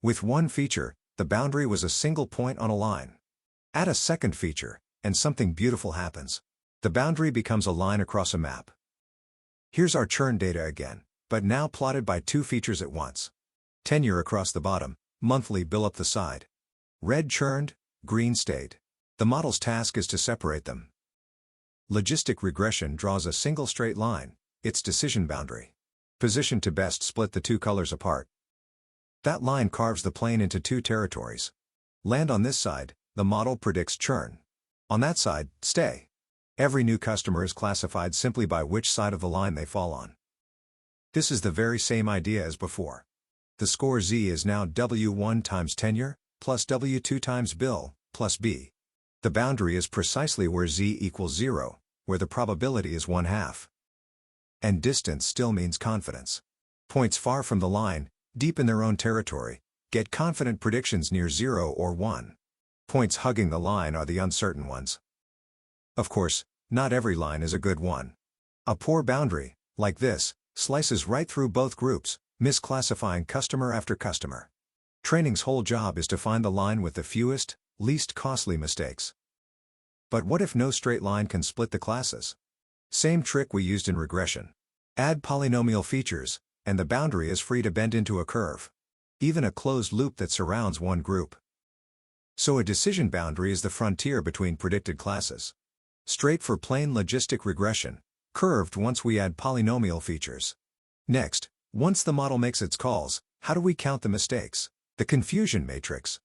With one feature, the boundary was a single point on a line. Add a second feature, and something beautiful happens. The boundary becomes a line across a map. Here's our churn data again, but now plotted by two features at once. Tenure across the bottom, monthly bill up the side. Red churned, green stayed. The model's task is to separate them. Logistic regression draws a single straight line, its decision boundary. Position to best split the two colors apart. That line carves the plane into two territories. Land on this side, the model predicts churn. On that side, stay. Every new customer is classified simply by which side of the line they fall on. This is the very same idea as before. The score Z is now W1 times tenure, plus W2 times bill, plus B. The boundary is precisely where Z equals 0, where the probability is 1/2. And distance still means confidence. Points far from the line, deep in their own territory, get confident predictions near 0 or 1. Points hugging the line are the uncertain ones. Of course, not every line is a good one. A poor boundary, like this, slices right through both groups, misclassifying customer after customer. Training's whole job is to find the line with the fewest, least costly mistakes. But what if no straight line can split the classes? Same trick we used in regression. Add polynomial features, and the boundary is free to bend into a curve. Even a closed loop that surrounds one group. So a decision boundary is the frontier between predicted classes. Straight for plain logistic regression, curved once we add polynomial features. Next, once the model makes its calls, how do we count the mistakes? The confusion matrix,